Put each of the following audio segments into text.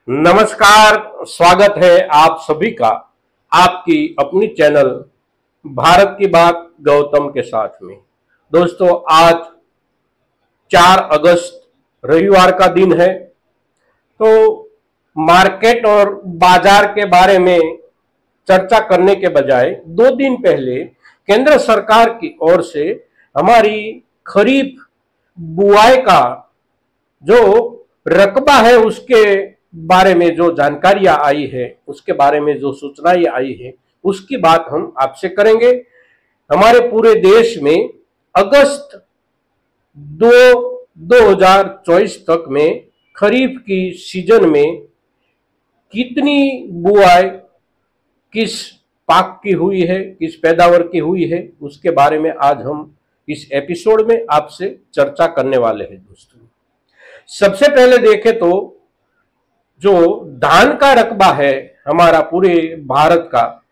नमस्कार, स्वागत है आप सभी का आपकी अपनी चैनल भारत की बात गौतम के साथ में। दोस्तों, आज 4 अगस्त रविवार का दिन है। तो मार्केट और बाजार के बारे में चर्चा करने के बजाय 2 दिन पहले केंद्र सरकार की ओर से हमारी खरीफ बुआई का जो रकबा है उसके बारे में जो जानकारियां आई है, उसके बारे में जो सूचनाएं आई है, उसकी बात हम आपसे करेंगे। हमारे पूरे देश में अगस्त 2024 तक में खरीफ की सीजन में कितनी बुआई किस पाक की हुई है, किस पैदावार की हुई है, उसके बारे में आज हम इस एपिसोड में आपसे चर्चा करने वाले हैं। दोस्तों, सबसे पहले देखें तो जो धान का रकबा है हमारा पूरे भारत का,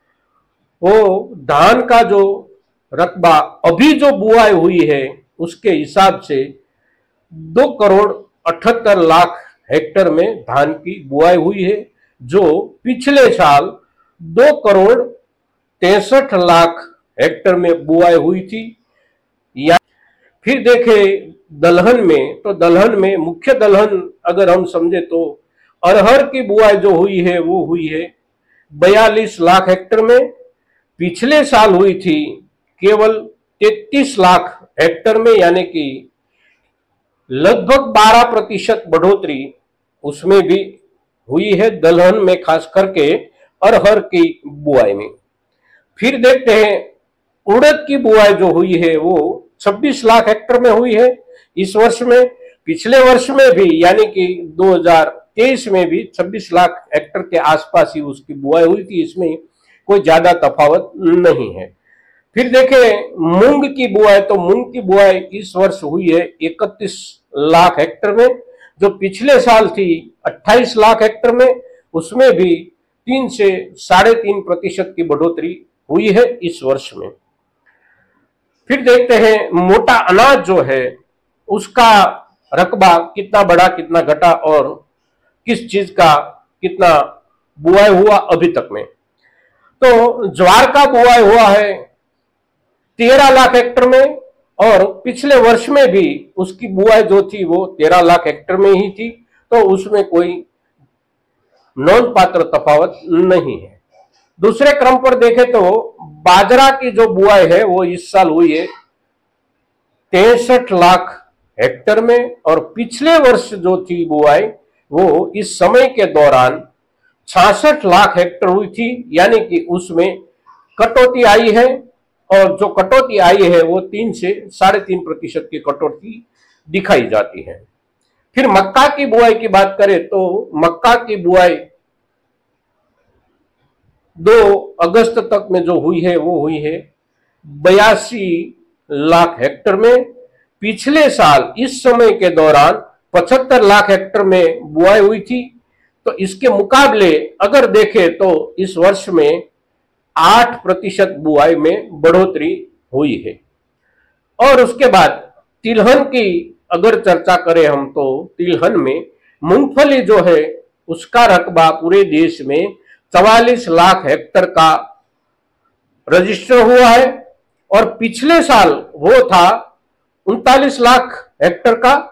वो धान का जो रकबा अभी जो बुआई हुई है उसके हिसाब से 2,78,00,000 हेक्टेयर में धान की बुआई हुई है, जो पिछले साल 2,63,00,000 हेक्टेयर में बुआई हुई थी। या फिर देखें दलहन में, तो दलहन में मुख्य दलहन अगर हम समझे तो अरहर की बुआई जो हुई है वो हुई है 42 लाख हेक्टेयर में। पिछले साल हुई थी केवल 33 लाख हेक्टेयर में, यानी कि लगभग 12% बढ़ोतरी उसमें भी हुई है दलहन में, खास करके अरहर की बुआई में। फिर देखते हैं उड़द की बुआई जो हुई है वो 26 लाख हेक्टेयर में हुई है इस वर्ष में। पिछले वर्ष में भी यानी कि 2023 में भी 26 लाख हेक्टेयर के आसपास ही उसकी बुआई हुई थी, इसमें कोई ज्यादा तफावत नहीं है। फिर देखें मूंग की बुआई, तो मूंग की बुआई इस वर्ष हुई है 31 लाख हेक्टेयर में, जो पिछले साल थी 28 लाख हेक्टेयर में, उसमें भी 3 से 3.5% की बढ़ोतरी हुई है इस वर्ष में। फिर देखते हैं मोटा अनाज जो है उसका रकबा कितना बढ़ा, कितना घटा और किस चीज का कितना बुआई हुआ अभी तक में। तो ज्वार का बुआई हुआ है 13 लाख हेक्टेयर में, और पिछले वर्ष में भी उसकी बुआई जो थी वो 13 लाख हेक्टेयर में ही थी, तो उसमें कोई नोंदपात्र तफावत नहीं है। दूसरे क्रम पर देखें तो बाजरा की जो बुआई है वो इस साल हुई है 63 लाख हेक्टेयर में, और पिछले वर्ष जो थी बुआई वो इस समय के दौरान 66 लाख हेक्टेयर हुई थी, यानी कि उसमें कटौती आई है, और जो कटौती आई है वो 3 से 3.5% की कटौती दिखाई जाती है। फिर मक्का की बुआई की बात करें तो मक्का की बुआई 2 अगस्त तक में जो हुई है वो हुई है 82 लाख हेक्टेयर में। पिछले साल इस समय के दौरान 75 लाख हेक्टेयर में बुआई हुई थी, तो इसके मुकाबले अगर देखें तो इस वर्ष में 8% बुआई में बढ़ोतरी हुई है। और उसके बाद तिलहन की अगर चर्चा करें हम, तो तिलहन में मूंगफली जो है उसका रकबा पूरे देश में 44 लाख हेक्टेयर का रजिस्टर हुआ है, और पिछले साल वो था 39 लाख हेक्टेयर का,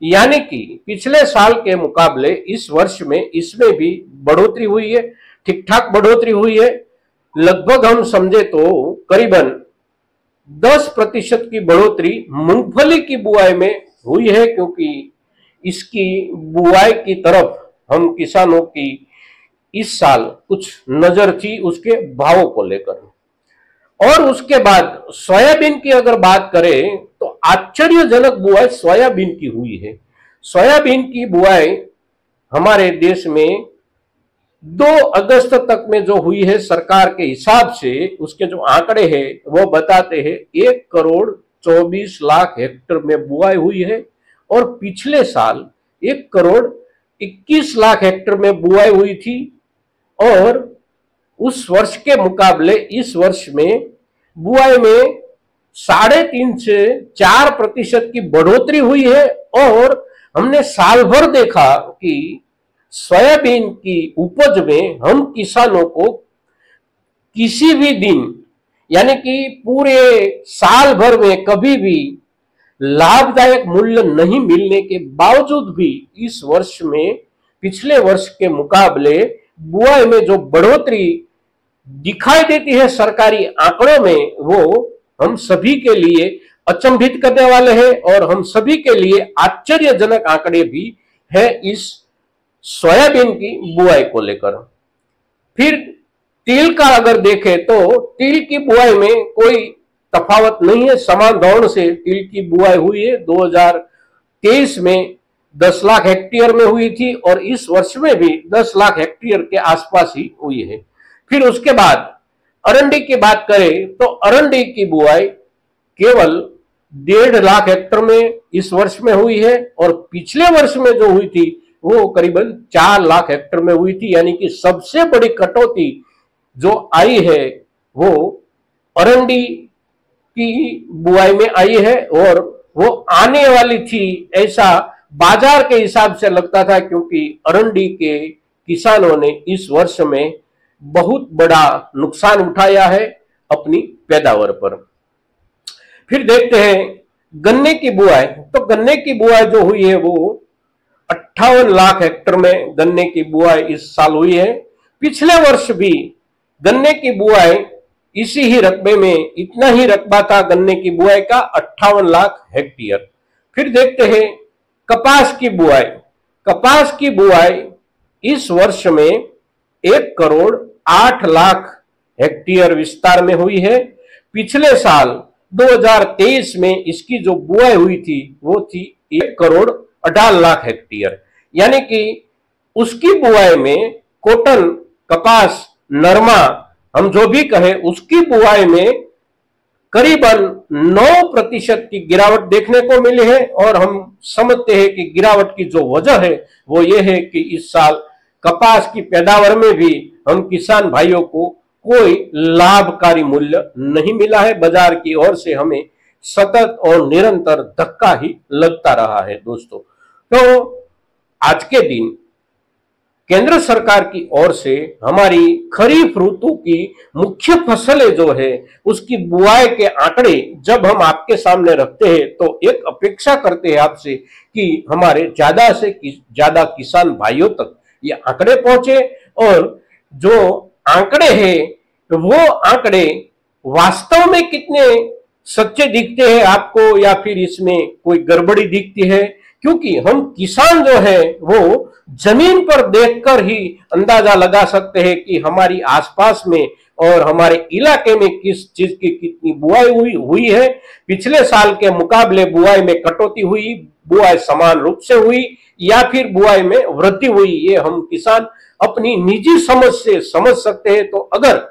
यानी कि पिछले साल के मुकाबले इस वर्ष में इसमें भी बढ़ोतरी हुई है, ठीक ठाक बढ़ोतरी हुई है। लगभग हम समझे तो करीबन 10% की बढ़ोतरी मूंगफली की बुआई में हुई है, क्योंकि इसकी बुआई की तरफ हम किसानों की इस साल कुछ नजर थी उसके भावों को लेकर। और उसके बाद सोयाबीन की अगर बात करें तो आश्चर्यजनक बुआई सोयाबीन की हुई है। सोयाबीन की बुआई हमारे देश में 2 अगस्त तक में जो हुई है सरकार के हिसाब से, उसके जो आंकड़े हैं वो बताते हैं 1,24,00,000 हेक्टेयर में बुआई हुई है, और पिछले साल 1,21,00,000 हेक्टेयर में बुआई हुई थी, और उस वर्ष के मुकाबले इस वर्ष में बुआई में 3.5 से 4% की बढ़ोतरी हुई है। और हमने साल भर देखा कि सोयाबीन की उपज में हम किसानों को किसी भी दिन यानी कि पूरे साल भर में कभी भी लाभदायक मूल्य नहीं मिलने के बावजूद भी इस वर्ष में पिछले वर्ष के मुकाबले बुआई में जो बढ़ोतरी दिखाई देती है सरकारी आंकड़ों में, वो हम सभी के लिए अचंभित करने वाले हैं और हम सभी के लिए आश्चर्यजनक आंकड़े भी है इस सोयाबीन की बुआई को लेकर। फिर तिल का अगर देखें तो तिल की बुआई में कोई तफावत नहीं है, समान दौड़ से तिल की बुआई हुई है। 2023 में 10 लाख हेक्टेयर में हुई थी और इस वर्ष में भी 10 लाख हेक्टेयर के आसपास ही हुई है। फिर उसके बाद अरंडी की बात करें तो अरंडी की बुआई केवल 1.5 लाख हेक्टेयर में इस वर्ष में हुई है और पिछले वर्ष में जो हुई थी वो करीबन 4 लाख हेक्टेयर में हुई थी। यानी कि सबसे बड़ी कटौती जो आई है वो अरंडी की बुआई में आई है और वो आने वाली थी, ऐसा बाजार के हिसाब से लगता था, क्योंकि अरंडी के किसानों ने इस वर्ष में बहुत बड़ा नुकसान उठाया है अपनी पैदावार पर। फिर देखते हैं गन्ने की बुआई। तो गन्ने की बुआई जो हुई है वो 58 लाख हेक्टेयर में गन्ने की बुआई इस साल हुई है। पिछले वर्ष भी गन्ने की बुआई इसी ही रकबे में, इतना ही रकबा था गन्ने की बुआई का, 58 लाख हेक्टेयर। फिर देखते हैं कपास की बुआई। कपास की बुआई इस वर्ष में 1 करोड़ 8 लाख हेक्टेयर विस्तार में हुई है। पिछले साल 2023 में इसकी जो बुआई हुई थी वो थी 1 करोड़ 18 लाख हेक्टेयर। यानी कि उसकी बुआई में कॉटन, कपास, नरमा, हम जो भी कहें, उसकी बुआई में करीबन 9% की गिरावट देखने को मिली है। और हम समझते हैं कि गिरावट की जो वजह है वो ये है कि इस साल कपास की पैदावार में भी हम किसान भाइयों को कोई लाभकारी मूल्य नहीं मिला है। बाजार की ओर से हमें सतत और निरंतर धक्का ही लगता रहा है दोस्तों। तो आज के दिन केंद्र सरकार की ओर से हमारी खरीफ ऋतु की मुख्य फसलें जो है उसकी बुआई के आंकड़े जब हम आपके सामने रखते हैं तो एक अपेक्षा करते हैं आपसे कि हमारे ज्यादा से ज्यादा किसान भाइयों तक ये आंकड़े पहुंचे और जो आंकड़े हैं वो आंकड़े वास्तव में कितने सच्चे दिखते हैं आपको या फिर इसमें कोई गड़बड़ी दिखती है, क्योंकि हम किसान जो है वो जमीन पर देखकर ही अंदाजा लगा सकते हैं कि हमारी आसपास में और हमारे इलाके में किस चीज की कितनी बुआई हुई है। पिछले साल के मुकाबले बुआई में कटौती हुई, बुआई समान रूप से हुई या फिर बुआई में वृद्धि हुई, ये हम किसान अपनी निजी समझ से समझ सकते हैं। तो अगर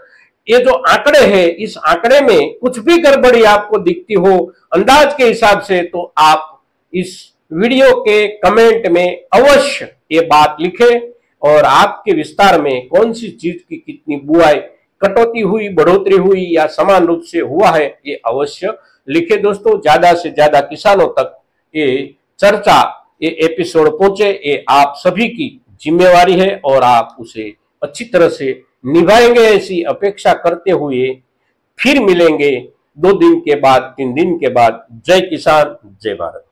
ये जो आंकड़े हैं इस आंकड़े में कुछ भी गड़बड़ी आपको दिखती हो अंदाज के हिसाब से, तो आप इस वीडियो के कमेंट में अवश्य ये बात लिखें और आपके विस्तार में कौन सी चीज की कितनी बुआई कटौती हुई, बढ़ोतरी हुई या समान रूप से हुआ है, ये अवश्य लिखे दोस्तों। ज्यादा से ज्यादा किसानों तक ये चर्चा, ये एपिसोड पहुंचे, ये आप सभी की जिम्मेवारी है और आप उसे अच्छी तरह से निभाएंगे ऐसी अपेक्षा करते हुए फिर मिलेंगे 2 दिन के बाद, 3 दिन के बाद। जय किसान, जय भारत।